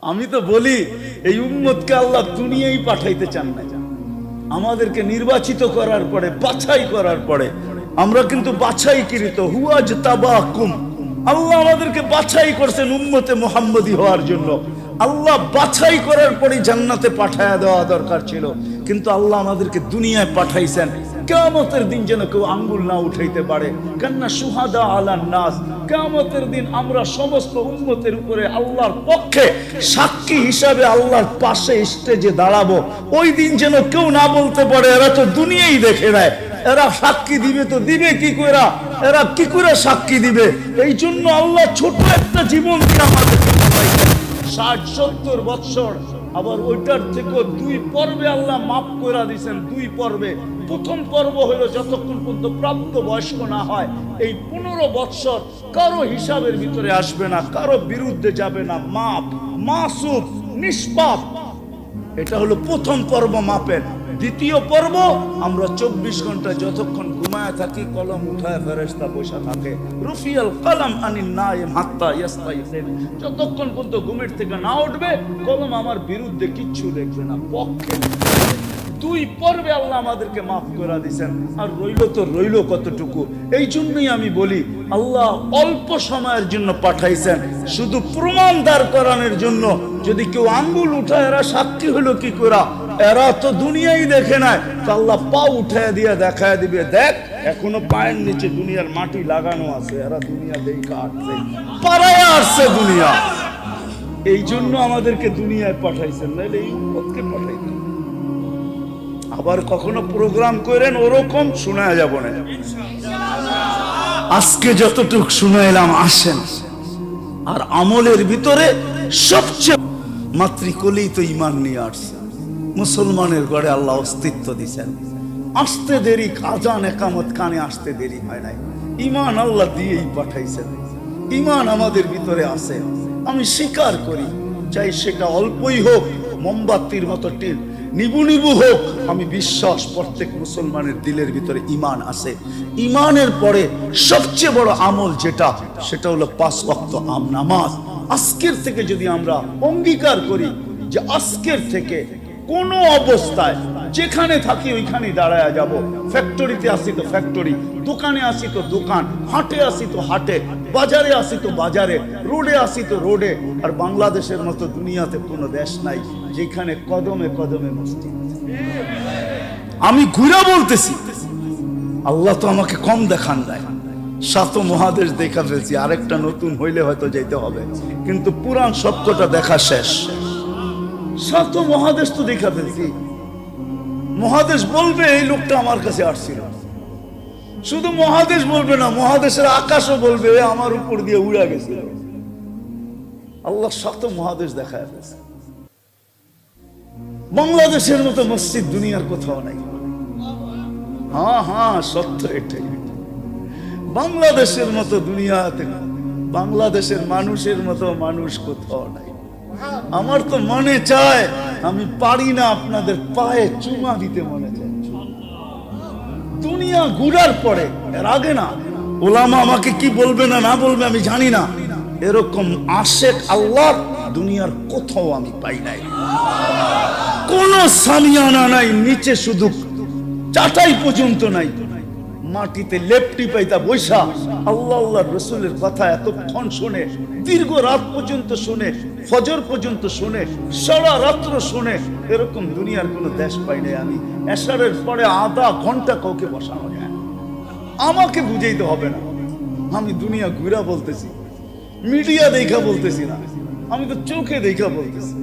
আমি তো বলি এই উম্মতকে আল্লাহ দুনিয়ায় পাঠাইতে চান না, আমাদেরকে নির্বাচিত করার পরে, বাছাই করার পরে, আমরা কিন্তু বাছাইকৃত, হুয়াজ তাবাকুম, আল্লাহ আমাদেরকে বাছাই করছেন উম্মতে মুহাম্মদী হওয়ার জন্য। আল্লাহ বাছাই করার পরে জান্নাতে পাঠায়া দেওয়া দরকার ছিল, কিন্তু আল্লাহ আমাদেরকে দুনিয়ায় পাঠাইছেন কিয়ামতের দিন যেন কেউ আঙ্গুল না উঠাইতে পারে। কান্না সুহাদা আলান নাস, কিয়ামতের দিন আমরা সমস্ত উম্মতের উপরে আল্লাহর পক্ষে সাক্ষী হিসাবে আল্লাহর পাশে স্টেজে দাঁড়াবো। ওই দিন যেন কেউ না বলতে পারে এরা তো দুনিয়াই দেখে নেয়, এরা সাক্ষী দিবে তো দিবে কি করে, এরা কি করে সাক্ষী দিবে। এই জন্য আল্লাহ ছোট একটা জীবন দিয়ে আমাদেরকে পাঠাইছেন 60-70 বৎসর। আবার ওইটার থেকে 2 পর্বে আল্লাহ মাফ করে দিয়েছেন। 2 পর্বে, প্রথম পর্ব হলো যতক্ষণ পর্যন্ত প্রাপ্ত বয়স্ক না হয় এই 15 বৎসর কারো হিসাবের ভিতরে আসবে না, কারো বিরুদ্ধে যাবে না, মাপ, মাসুম, নিষ্পাপ। এটা হলো প্রথম পর্ব মাপের। দ্বিতীয় পর্ব আমরা 24 ঘন্টা যতক্ষণ ঘুমায় থাকি কলম উঠায় ফেরেশতা বসে থাকে, রুফিয়াল কলম আনিন নাইম হাত্তা ইয়াস্তাইখিন, যতক্ষণ পর্যন্ত ঘুমের থেকে না উঠবে কলম আমার বিরুদ্ধে কিচ্ছু লিখবে না, পক্ষে। 2 পর্বে আল্লাহ আমাদেরকে মাফ করে দিয়েছেন। আর রইল তো রইল কতটুকু। এই জন্যই আমি বলি আল্লাহ অল্প সময়ের জন্য পাঠাইছেন, শুধু প্রমাণ দাঁড় করানোর জন্য। যদি কেউ আঙ্গুল উঠায় এরা সাক্ষী হলো কি করে, এরা তো দুনিয়াই দেখে নাই, তো আল্লাহ পা উঠায় দিয়ে দেখায় দিবে, দেখ এখনো পায়ের নিচে দুনিয়ার মাটি লাগানো আছে, এরা দুনিয়া দেখা আসছে, পাড়ায় আসছে দুনিয়া। এই জন্য আমাদেরকে দুনিয়ায় পাঠাইছেন, নাহলে এই উম্মতকে পাঠাইতেন। আবার কখনো প্রোগ্রাম করেন ওরকম শোনা যাব না। আজকে যতটুক শুনাইলাম আসেন, আর আমলের ভিতরে সবচেয়ে মাতৃকলেই তো ইমান নিয়ে আসছে। মুসলমানের ঘরে আল্লাহ অস্তিত্ব দিচ্ছেন, আসতে দেরি, আজান একামত কানে আসতে দেরি হয় নাই। ইমান আল্লাহ দিয়েই পাঠাইছেন, ইমান আমাদের ভিতরে আছে। আমি স্বীকার করি, চাই সেটা অল্পই হোক, মোমবাতির মতো টিল নিবু নিবু হোক, আমি বিশ্বাস প্রত্যেক মুসলমানের দিলের ভিতরে ইমান আছে। ইমানের পরে সবচেয়ে বড় আমল যেটা, সেটা হলো 5 ওয়াক্ত নামাজ। আজকের থেকে যদি আমরা অঙ্গীকার করি যে আজকের থেকে কোনো অবস্থায় যেখানে থাকি ওইখানে দাঁড়ায় যাব, ফ্যাক্টরিতে আসি তো ফ্যাক্টরি, দোকানে আসি তো দোকান, হাটে আসি তো হাটে, বাজারে আসি তো বাজারে, রোডে আসি তো রোডে। আর বাংলাদেশের মতো দুনিয়াতে কোনো দেশ নাই যেখানে কদমে কদমে মসজিদ। আমি ঘুরে বলতেছি, আল্লাহ তো আমাকে কম দেখান নাই, 7 মহাদেশ দেখা ফেলছি, আরেকটা নতুন হইলে হয়তো যেতে হবে, কিন্তু পুরান সবকটা দেখা শেষ। 7 মহাদেশ তো দেখা ফেলছি। মহাদেশ বলবে এই লোকটা আমার কাছে আসছিল, শুধু মহাদেশ বলবে না, মহাদেশের আকাশও বলবে আমার উপর দিয়ে উড়া গেছিল। আল্লাহ 7 মহাদেশ দেখায় ফেলছে। বাংলাদেশের মতো মসজিদ দুনিয়ার কোথাও নাই। হ্যাঁ হ্যাঁ, সত্য এটাই। বাংলাদেশের মতো দুনিয়াতে, বাংলাদেশের মানুষের মতো মানুষ কোথাও নাই। আমার তো মনে চায়, আমি পারি না, আপনাদের পায়ে চুমা দিতে মনে চায়। দুনিয়া ঘুরার পরে, এর আগে না, ওলামা আমাকে কি বলবে না না বলবে আমি জানি না, এরকম আশেক আল্লাহ দুনিয়ার কোথাও আমি পাই নাই। কোন সামিয়ানা নাই, নিচে শুধু চাটাই পর্যন্ত নাই, মাটিতে লেপটি পাইতা বৈশা আল্লাহ আল্লাহ রসুলের কথা এতক্ষণ শুনে, দীর্ঘ রাত পর্যন্ত শুনে, ফজর পর্যন্ত শুনে, সারা রাত্র শুনে, এরকম দুনিয়ার কোন দেশ পাই নাই আমি। এশারের পরে আধা ঘন্টা কাউকে বসানো যায়, আমাকে বুঝাইতে হবে না। আমি দুনিয়া ঘুরা বলতেছি, মিডিয়া দেখা বলতেছি না, আমি তো চোখে দেখা বলতেছি।